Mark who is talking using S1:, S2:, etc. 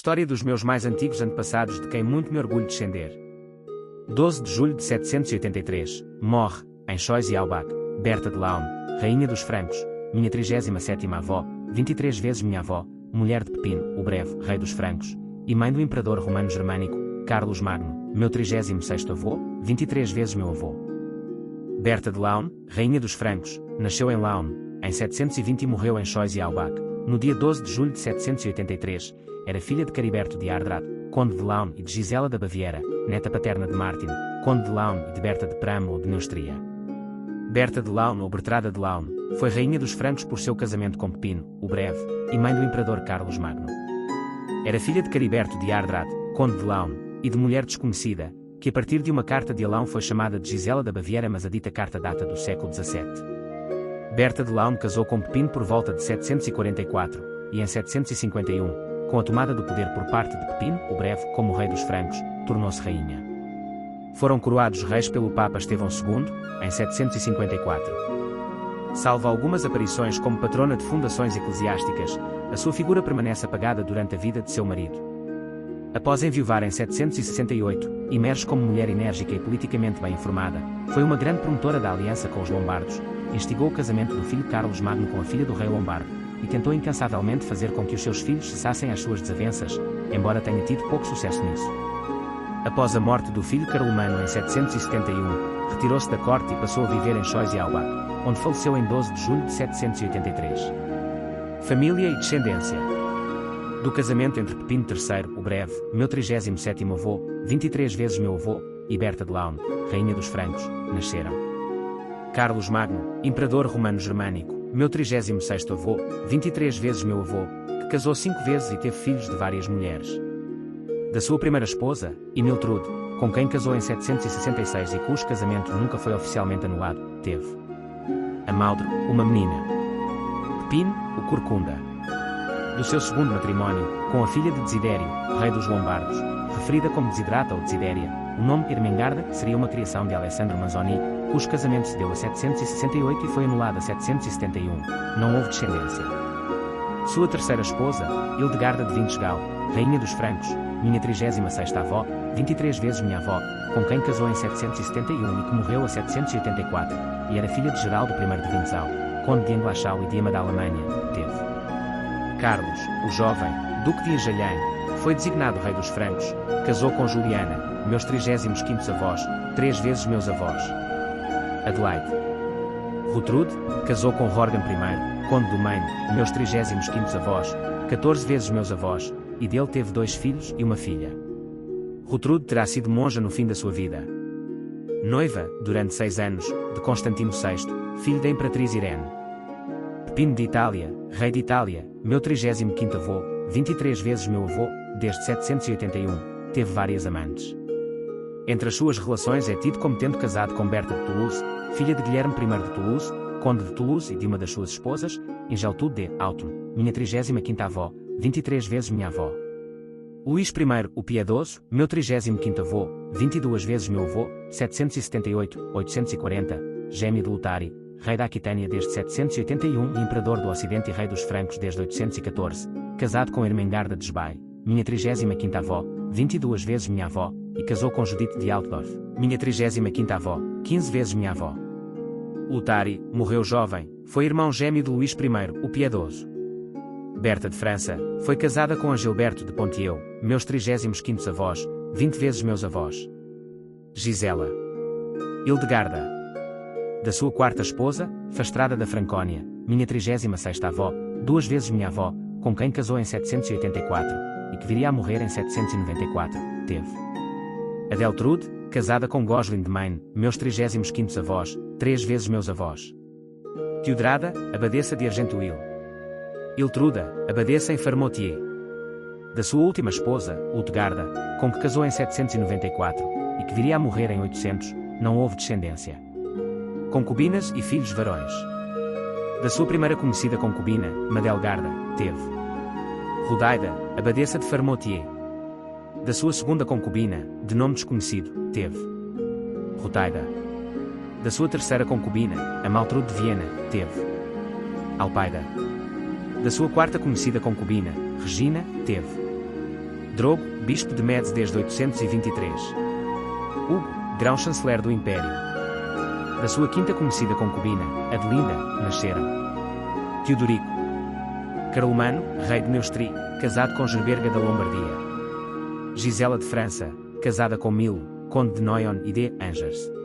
S1: História dos meus mais antigos antepassados de quem muito me orgulho descender. 12 de julho de 783, morre, em Choisy-Aubach, Berta de Laon, rainha dos francos, minha 37ª avó, 23 vezes minha avó, mulher de Pepino, o Breve, rei dos francos, e mãe do imperador romano germânico, Carlos Magno, meu 36º avô, 23 vezes meu avô. Berta de Laon, rainha dos francos, nasceu em Laon, em 720 e morreu em Choisy-Aubach, no dia 12 de julho de 783, era filha de Cariberto de Hardrad, conde de Laon e de Gisela da Baviera, neta paterna de Martin, conde de Laon e de Berta de Pram ou de Neustria. Berta de Laon ou Bertrada de Laon, foi rainha dos francos por seu casamento com Pepino, o Breve, e mãe do imperador Carlos Magno. Era filha de Cariberto de Hardrad, conde de Laon, e de mulher desconhecida, que a partir de uma carta de Alaun foi chamada de Gisela da Baviera, mas a dita carta data do século XVII. Berta de Laon casou com Pepino por volta de 744, e em 751, com a tomada do poder por parte de Pepino, o Breve, como rei dos francos, tornou-se rainha. Foram coroados reis pelo Papa Estevão II, em 754. Salvo algumas aparições como patrona de fundações eclesiásticas, a sua figura permanece apagada durante a vida de seu marido. Após enviuvar em 768, emerge como mulher enérgica e politicamente bem informada, foi uma grande promotora da aliança com os lombardos, instigou o casamento do filho Carlos Magno com a filha do rei lombardo, e tentou incansavelmente fazer com que os seus filhos cessassem as suas desavenças, embora tenha tido pouco sucesso nisso. Após a morte do filho Carlomano em 771, retirou-se da corte e passou a viver em Choisy-Aubach, onde faleceu em 12 de julho de 783. Família e descendência. Do casamento entre Pepino III, o Breve, meu 37º avô, 23 vezes meu avô, e Berta de Laon, rainha dos francos, nasceram Carlos Magno, imperador romano-germânico, meu 36º avô, 23 vezes meu avô, que casou 5 vezes e teve filhos de várias mulheres. Da sua primeira esposa, Imiltrude, com quem casou em 766 e cujo casamento nunca foi oficialmente anulado, teve Amaldro, uma menina. Pepino, o Corcunda. Do seu segundo matrimónio, com a filha de Desidério, rei dos Lombardos, referida como Desiderata ou Desidéria, o nome Ermengarda seria uma criação de Alessandro Manzoni, cujo casamento se deu a 768 e foi anulado a 771, não houve descendência. Sua terceira esposa, Hildegarda de Vintegal, rainha dos francos, minha 36ª avó, 23 vezes minha avó, com quem casou em 771 e que morreu a 784, e era filha de Geraldo I de Vintzau, conde de Anglachau e de Ama da Alemanha, teve Carlos, o jovem, duque de Anjalian, foi designado rei dos francos, casou com Juliana, meus 35º avós, 3 vezes meus avós. Adelaide. Rutrude, casou com Rorgan I, conde do Maine, meus 35º avós, 14 vezes meus avós, e dele teve 2 filhos e uma filha. Rutrude terá sido monja no fim da sua vida. Noiva, durante 6 anos, de Constantino VI, filho da imperatriz Irene. Pepino de Itália, rei de Itália, meu 35º avô, 23 vezes meu avô, desde 781, teve várias amantes. Entre as suas relações é tido como tendo casado com Berta de Toulouse, filha de Guilherme I de Toulouse, conde de Toulouse e de uma das suas esposas, Engeltude de Auton, minha 35ª avó, 23 vezes minha avó. Luís I, o Piedoso, meu 35º avô, 22 vezes meu avô, 778-840, gêmeo de Lutari, rei da Aquitânia desde 781 e imperador do Ocidente e rei dos francos desde 814, casado com Ermengarda de Esbai, minha 35ª avó, 22 vezes minha avó, e casou com Judite de Altdorf, minha 35ª avó, 15 vezes minha avó. Lutari, morreu jovem, foi irmão gêmeo de Luís I, o Piedoso. Berta de França, foi casada com Agilberto de Ponthieu, meus 35º avós, 20 vezes meus avós. Gisela. Hildegarda. Da sua quarta esposa, Fastrada da Francónia, minha 36ª avó, 2 vezes minha avó, com quem casou em 784, e que viria a morrer em 794, teve Adeltrude, casada com Goslin de Maine, meus 35º avós, 3 vezes meus avós. Teodrada, abadesa de Argentuil. Iltruda, abadesa em Farmoutier. Da sua última esposa, Ultegarda, com que casou em 794, e que viria a morrer em 800, não houve descendência. Concubinas e filhos varões. Da sua primeira conhecida concubina, Madelgarda, teve Rodaida, abadesa de Farmoutier. Da sua segunda concubina, de nome desconhecido, teve Rotaida. Da sua terceira concubina, Amaltrude de Viena, teve Alpaida. Da sua quarta conhecida concubina, Regina, teve Drogo, bispo de Metz desde 823. Hugo, grão-chanceler do Império. Da sua quinta conhecida concubina, Adelinda, nasceram Teodorico Carlomano, rei de Neustri, casado com Gerberga da Lombardia. Gisela de França, casada com Milo, conde de Noyon e de Angers.